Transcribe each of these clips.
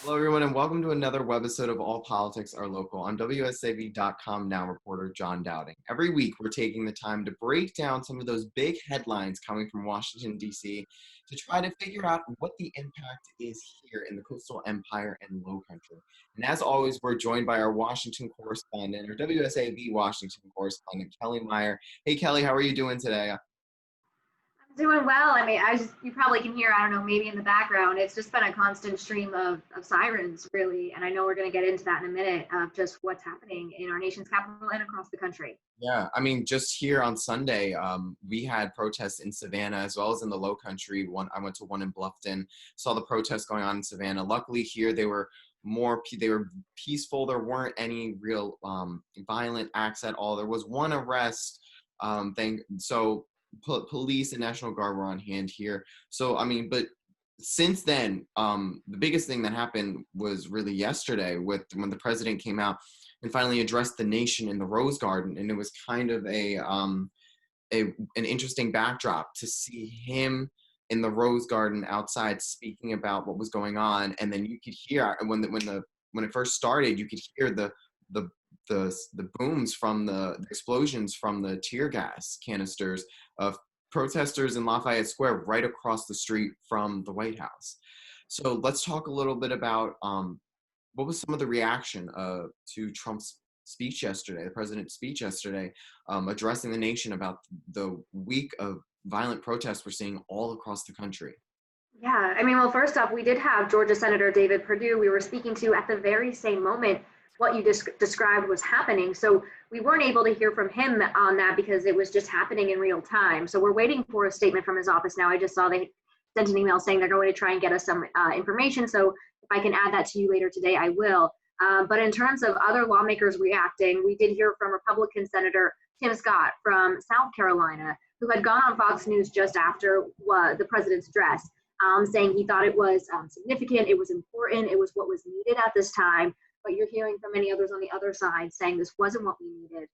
Hello, everyone, and welcome to another webisode of All Politics Are Local. I'm WSAV.com now reporter John Dowding. Every week, we're taking the time to break down some of those big headlines coming from Washington, D.C. to try to figure out what the impact is here in the Coastal Empire and Lowcountry. And as always, we're joined by our Washington correspondent, or WSAV Washington correspondent, Kellie Meyer. Hey, Kellie, how are you doing today? Doing well. I mean, you probably can hear, I don't know, maybe in the background, it's just been a constant stream of sirens, really. And I know we're going to get into that in a minute of just what's happening in our nation's capital and across the country. Yeah, I mean, just here on Sunday, we had protests in Savannah as well as in the Lowcountry. I went to one in Bluffton, saw the protests going on in Savannah. Luckily, here they were peaceful. There weren't any real violent acts at all. There was one arrest thing. So police and National Guard were on hand here. So I mean, but since then, the biggest thing that happened was really yesterday when the president came out and finally addressed the nation in the Rose Garden, and it was kind of an interesting backdrop to see him in the Rose Garden outside speaking about what was going on, and then you could hear when it first started, you could hear the booms from the explosions from the tear gas canisters of protesters in Lafayette Square right across the street from the White House. So let's talk a little bit about what was some of the reaction to Trump's speech yesterday, the president's speech yesterday, addressing the nation about the week of violent protests we're seeing all across the country. Yeah, I mean, well, first off, we did have Georgia Senator David Perdue we were speaking to at the very same moment what you described was happening. So we weren't able to hear from him on that because it was just happening in real time. So we're waiting for a statement from his office now. I just saw they sent an email saying they're going to try and get us some information. So if I can add that to you later today, I will. But in terms of other lawmakers reacting, we did hear from Republican Senator Tim Scott from South Carolina, who had gone on Fox News just after the president's address, saying he thought it was significant, it was important, it was what was needed at this time. But you're hearing from many others on the other side saying this wasn't what we needed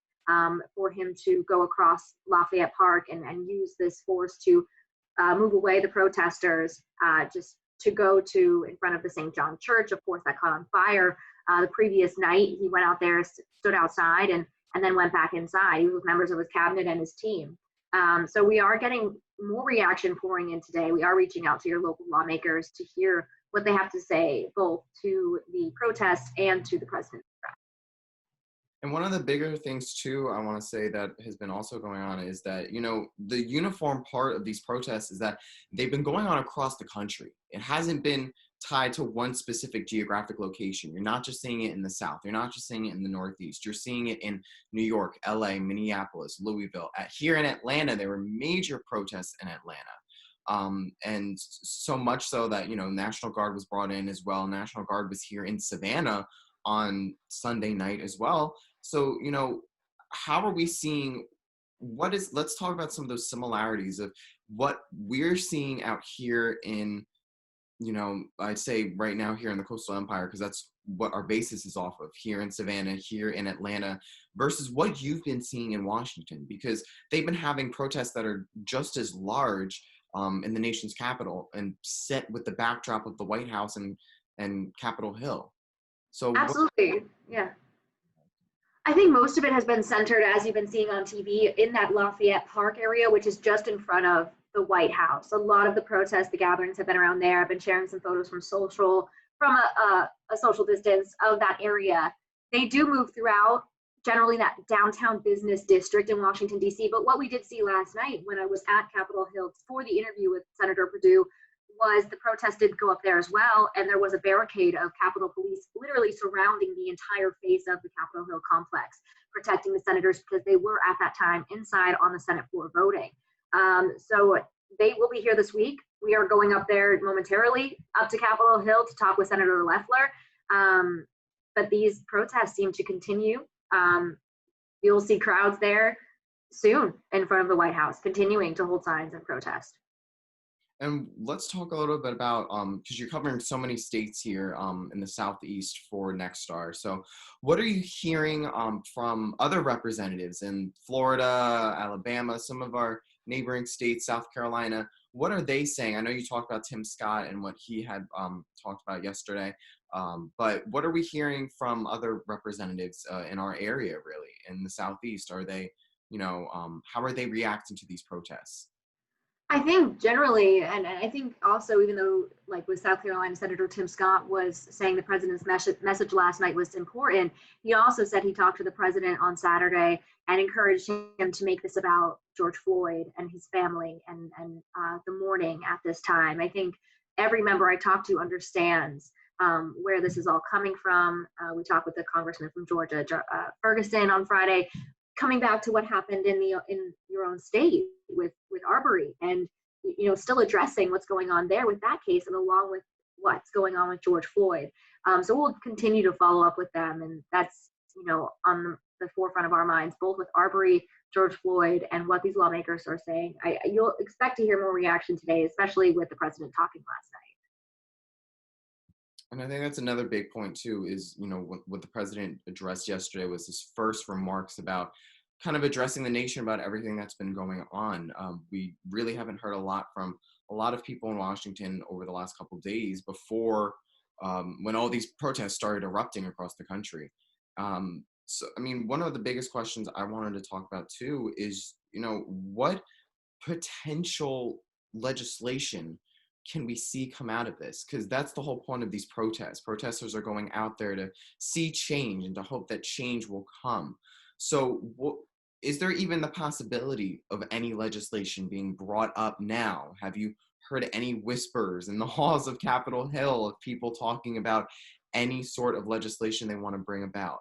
for him to go across Lafayette Park and use this force to move away the protesters, just to go to in front of the St. John Church. Of course, that caught on fire the previous night. He went out there, stood outside, and then went back inside. He was with members of his cabinet and his team. So we are getting more reaction pouring in today. We are reaching out to your local lawmakers to hear what they have to say, both to the protests and to the president's address. And one of the bigger things, too, I want to say that has been also going on is that, the uniform part of these protests is that they've been going on across the country. It hasn't been tied to one specific geographic location. You're not just seeing it in the South. You're not just seeing it in the Northeast. You're seeing it in New York, LA, Minneapolis, Louisville. Here in Atlanta, there were major protests in Atlanta. And so much so that, National Guard was brought in as well. National Guard was here in Savannah on Sunday night as well. So, how are we seeing let's talk about some of those similarities of what we're seeing out here in, I'd say right now here in the Coastal Empire, because that's what our basis is off of here in Savannah, here in Atlanta, versus what you've been seeing in Washington, because they've been having protests that are just as large in the nation's capital and set with the backdrop of the White House and Capitol Hill. So absolutely, yeah. I think most of it has been centered, as you've been seeing on TV, in that Lafayette Park area, which is just in front of the White House. A lot of the protests, the gatherings have been around there. I've been sharing some photos from a social distance of that area. They do move throughout, generally that downtown business district in Washington, D.C. But what we did see last night when I was at Capitol Hill for the interview with Senator Perdue was the protest did go up there as well, and there was a barricade of Capitol Police literally surrounding the entire face of the Capitol Hill complex, protecting the senators because they were at that time inside on the Senate floor voting. So they will be here this week. We are going up there momentarily up to Capitol Hill to talk with Senator Loeffler. But these protests seem to continue. You'll see crowds there soon in front of the White House, continuing to hold signs and protest. And let's talk a little bit about, because you're covering so many states here in the Southeast for Nexstar. So what are you hearing from other representatives in Florida, Alabama, some of our neighboring states, South Carolina? what are they saying? I know you talked about Tim Scott and what he had talked about yesterday, but what are we hearing from other representatives in our area, really, in the Southeast? Are they, how are they reacting to these protests? I think generally, and I think also, even though, like with South Carolina, Senator Tim Scott was saying the president's message last night was important, he also said he talked to the president on Saturday and encouraged him to make this about George Floyd and his family and the mourning at this time. I think every member I talked to understands where this is all coming from. We talked with the congressman from Georgia, Ferguson, on Friday, coming back to what happened in your own state with Arbery, and still addressing what's going on there with that case, and along with what's going on with George Floyd. So we'll continue to follow up with them, and that's on the forefront of our minds, both with Arbery, George Floyd, and what these lawmakers are saying. You'll expect to hear more reaction today, especially with the president talking last night. And I think that's another big point too, is, what the president addressed yesterday was his first remarks about kind of addressing the nation about everything that's been going on. We really haven't heard a lot from a lot of people in Washington over the last couple of days before when all these protests started erupting across the country. So, I mean, one of the biggest questions I wanted to talk about too is, what potential legislation can we see come out of this? Because that's the whole point of these protests. Protesters are going out there to see change and to hope that change will come. So is there even the possibility of any legislation being brought up now? Have you heard any whispers in the halls of Capitol Hill of people talking about any sort of legislation they want to bring about?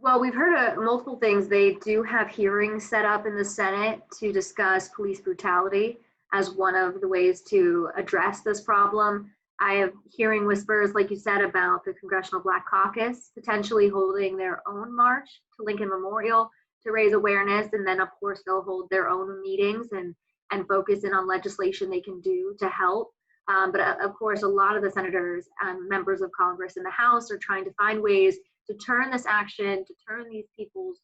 Well, we've heard multiple things. They do have hearings set up in the Senate to discuss police brutality as one of the ways to address this problem. I have hearing whispers, like you said, about the Congressional Black Caucus potentially holding their own march to Lincoln Memorial to raise awareness. And then, of course, they'll hold their own meetings and focus in on legislation they can do to help. But of course, a lot of the senators and members of Congress in the House are trying to find ways to turn this action, to turn these people's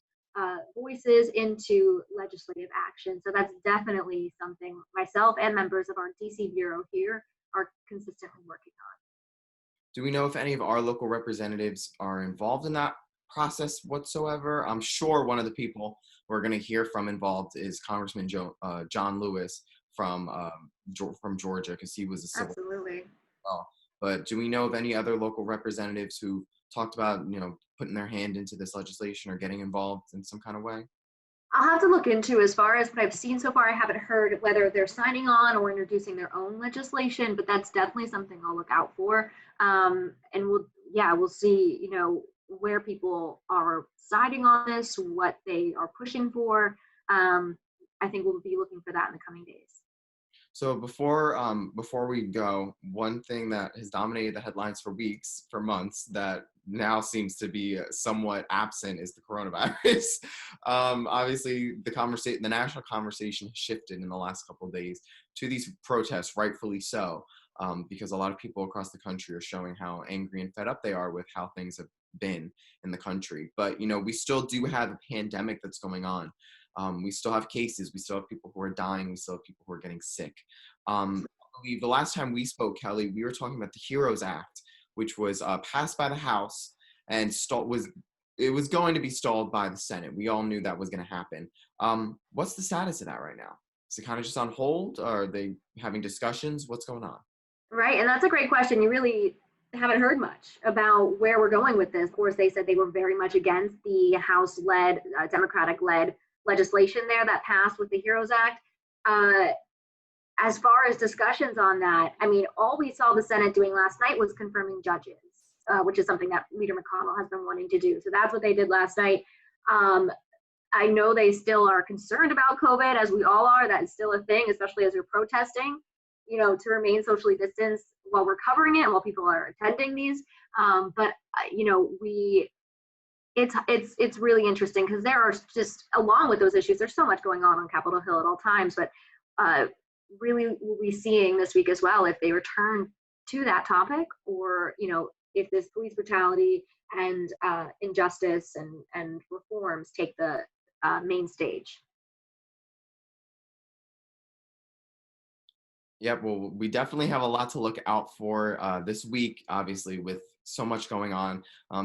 voices into legislative action. So that's definitely something myself and members of our DC Bureau here are consistently working on. Do we know if any of our local representatives are involved in that process whatsoever? I'm sure one of the people we're going to hear from involved is Congressman John Lewis from Georgia, because he was a civil. Absolutely. But do we know of any other local representatives who talked about, putting their hand into this legislation or getting involved in some kind of way? I'll have to look into, as far as what I've seen so far, I haven't heard whether they're signing on or introducing their own legislation, but that's definitely something I'll look out for. And we'll see, where people are siding on this, what they are pushing for. I think we'll be looking for that in the coming days. So before we go, one thing that has dominated the headlines for weeks, for months, that now seems to be somewhat absent is the coronavirus. Obviously, the national conversation has shifted in the last couple of days to these protests, rightfully so, because a lot of people across the country are showing how angry and fed up they are with how things have been in the country. But we still do have a pandemic that's going on. We still have cases. We still have people who are dying. We still have people who are getting sick. I believe the last time we spoke, Kellie, we were talking about the HEROES Act, which was passed by the House and it was going to be stalled by the Senate. We all knew that was going to happen. What's the status of that right now? Is it kind of just on hold? Or are they having discussions? What's going on? Right, and that's a great question. You really haven't heard much about where we're going with this. Of course, they said they were very much against the House-led, Democratic-led legislation there that passed with the HEROES Act. As far as discussions on that, I mean, all we saw the Senate doing last night was confirming judges, which is something that Leader McConnell has been wanting to do. So that's what they did last night. I know they still are concerned about COVID, as we all are. That is still a thing, especially as you're protesting, to remain socially distanced while we're covering it and while people are attending these. It's really interesting because there are just, along with those issues, there's so much going on Capitol Hill at all times, but really we'll be seeing this week as well if they return to that topic, or if this police brutality and injustice and reforms take the main stage. Yep. Well, we definitely have a lot to look out for this week, obviously, with so much going on.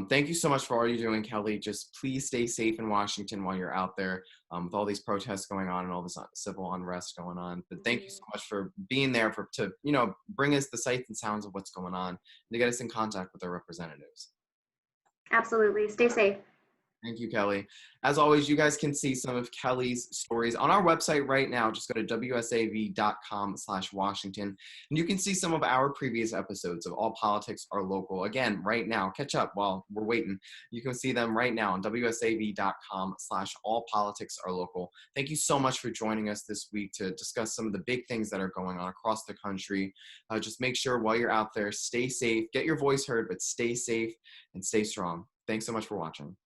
Thank you so much for all you're doing, Kellie. Just please stay safe in Washington while you're out there with all these protests going on and all this civil unrest going on. But thank you so Mhm. much for being there to, you know, bring us the sights and sounds of what's going on and to get us in contact with our representatives. Absolutely. Stay safe. Thank you, Kellie. As always, you guys can see some of Kellie's stories on our website right now. Just go to wsav.com/Washington, and you can see some of our previous episodes of All Politics Are Local. Again, right now, catch up while we're waiting. You can see them right now on wsav.com/All Politics Are Local. Thank you so much for joining us this week to discuss some of the big things that are going on across the country. Just make sure while you're out there, stay safe, get your voice heard, but stay safe and stay strong. Thanks so much for watching.